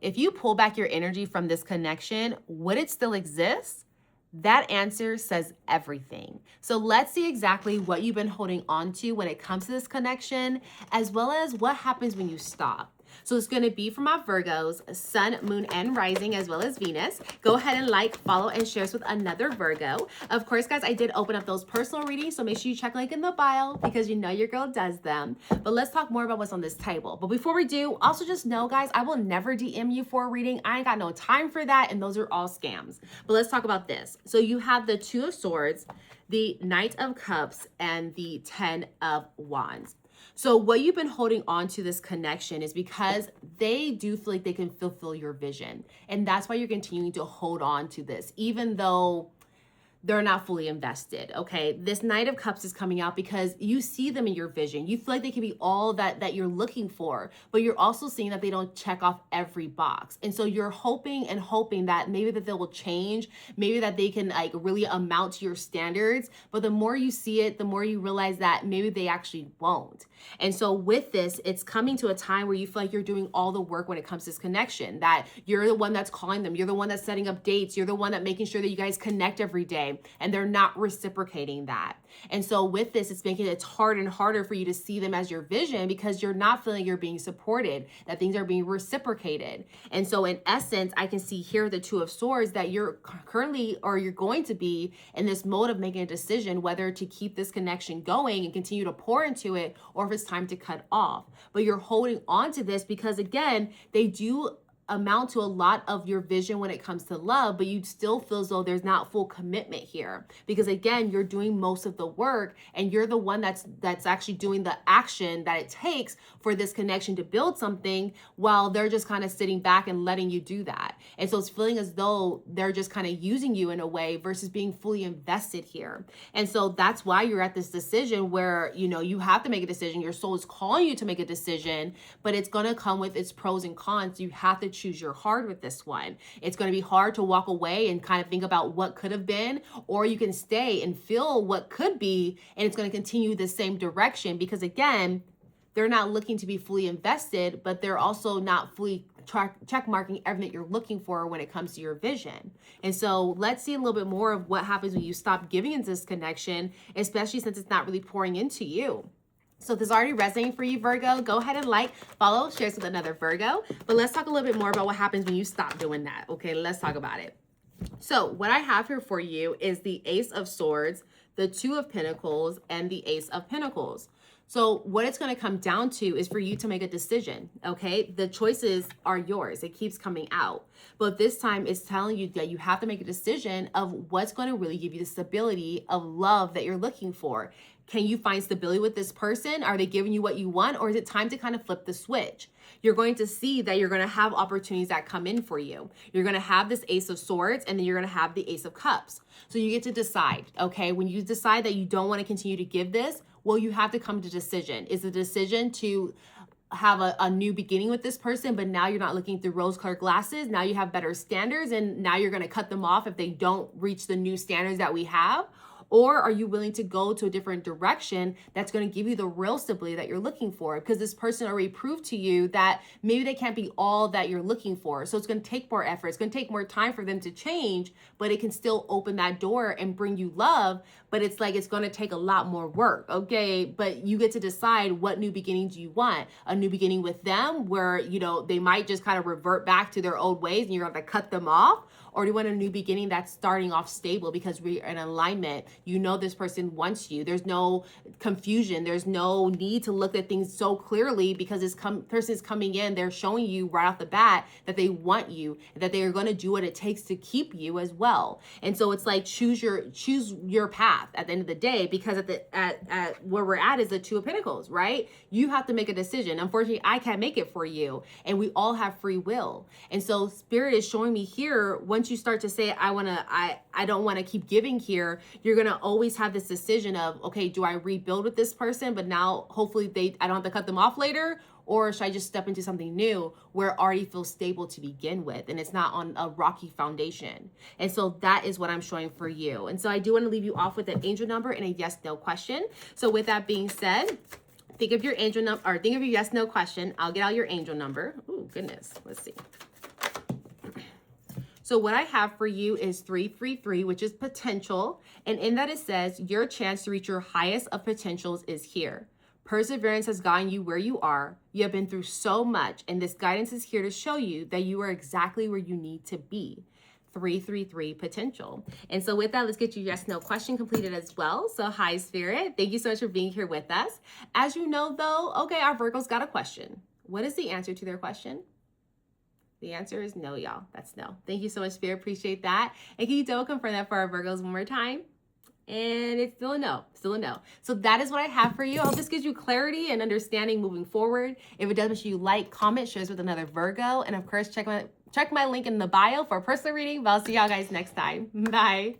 If you pull back your energy from this connection, would it still exist? That answer says everything. So let's see exactly what you've been holding on to when it comes to this connection, as well as what happens when you stop. So it's going to be for my Virgos, Sun, Moon, and Rising, as well as Venus. Go ahead and like, follow, and share this with another Virgo. Of course, guys, I did open up those personal readings, so make sure you check link in the bio because you know your girl does them. But let's talk more about what's on this table. But before we do, also just know, guys, I will never DM you for a reading. I ain't got no time for that, and those are all scams. But let's talk about this. So you have the Two of Swords, the Knight of Cups, and the Ten of Wands. So what you've been holding on to this connection is because they do feel like they can fulfill your vision. And that's why you're continuing to hold on to this, even though they're not fully invested, okay? This Knight of Cups is coming out because you see them in your vision. You feel like they can be all that you're looking for, but you're also seeing that they don't check off every box. And so you're hoping and hoping that maybe that they will change, maybe that they can like really amount to your standards. But the more you see it, the more you realize that maybe they actually won't. And so with this, it's coming to a time where you feel like you're doing all the work when it comes to this connection, that you're the one that's calling them. You're the one that's setting up dates. You're the one that making sure that you guys connect every day. And they're not reciprocating that. And so with this, it's making it harder and harder for you to see them as your vision because you're not feeling you're being supported, that things are being reciprocated. And so in essence, I can see here the Two of Swords that you're currently, or you're going to be in this mode of making a decision whether to keep this connection going and continue to pour into it, or if it's time to cut off. But you're holding on to this because again, they do amount to a lot of your vision when it comes to love, but you still feel as though there's not full commitment here because again, you're doing most of the work and you're the one that's actually doing the action that it takes for this connection to build something, while they're just kind of sitting back and letting you do that. And so it's feeling as though they're just kind of using you in a way versus being fully invested here. And so that's why you're at this decision where, you know, you have to make a decision. Your soul is calling you to make a decision, but it's going to come with its pros and cons. You have to choose your heart with this one. It's going to be hard to walk away and kind of think about what could have been, or you can stay and feel what could be, and it's going to continue the same direction because again, they're not looking to be fully invested, but they're also not fully check marking everything that you're looking for when it comes to your vision. And so let's see a little bit more of what happens when you stop giving into this connection, especially since it's not really pouring into you. So if this is already resonating for you, Virgo, go ahead and like, follow, share this with another Virgo. But let's talk a little bit more about what happens when you stop doing that. Okay, let's talk about it. So what I have here for you is the Ace of Swords, the Two of Pentacles, and the Ace of Pentacles. So what it's going to come down to is for you to make a decision, okay? The choices are yours. It keeps coming out. But this time it's telling you that you have to make a decision of what's going to really give you the stability of love that you're looking for. Can you find stability with this person? Are they giving you what you want? Or is it time to kind of flip the switch? You're going to see that you're going to have opportunities that come in for you. You're going to have this Ace of Swords, and then you're going to have the Ace of Cups. So you get to decide, okay? When you decide that you don't want to continue to give this, well, you have to come to a decision. Is the decision to have a new beginning with this person, but now you're not looking through rose-colored glasses. Now you have better standards, and now you're going to cut them off if they don't reach the new standards that we have? Or are you willing to go to a different direction that's going to give you the real stability that you're looking for? Because this person already proved to you that maybe they can't be all that you're looking for. So it's going to take more effort. It's going to take more time for them to change, but it can still open that door and bring you love. But it's like, it's going to take a lot more work. Okay. But you get to decide what new beginning do you want? A new beginning with them where, you know, they might just kind of revert back to their old ways and you're going to cut them off. Or do you want a new beginning that's starting off stable because we're in alignment? You know this person wants you. There's no confusion. There's no need to look at things so clearly because this person is coming in. They're showing you right off the bat that they want you, that they are going to do what it takes to keep you as well. And so it's like choose your path at the end of the day, because at where we're at is the Two of Pentacles, right? You have to make a decision. Unfortunately, I can't make it for you, and we all have free will. And so Spirit is showing me here, once you start to say, I don't want to keep giving here, you're going to always have this decision of, okay, do I rebuild with this person? But now hopefully I don't have to cut them off later. Or should I just step into something new where it already feels stable to begin with and it's not on a rocky foundation? And so that is what I'm showing for you. And so I do want to leave you off with an angel number and a yes/no question. So with that being said, think of your angel number, or think of your yes/no question. I'll get out your angel number. Oh, goodness. Let's see. So what I have for you is 333, which is potential. And in that it says, your chance to reach your highest of potentials is here. Perseverance has gotten you where you are. You have been through so much, and this guidance is here to show you that you are exactly where you need to be. 333 potential. And so with that, let's get your yes, no question completed as well. So hi, Spirit. Thank you so much for being here with us. As you know, though, okay, our Virgo's got a question. What is the answer to their question? The answer is no, y'all. That's no. Thank you so much, Spirit. Appreciate that. And can you double confirm that for our Virgos one more time? And it's still a no, still a no. So that is what I have for you. I hope this gives you clarity and understanding moving forward. If it does, make sure you like, comment, share this with another Virgo. And of course, check my link in the bio for a personal reading. But I'll see y'all guys next time. Bye.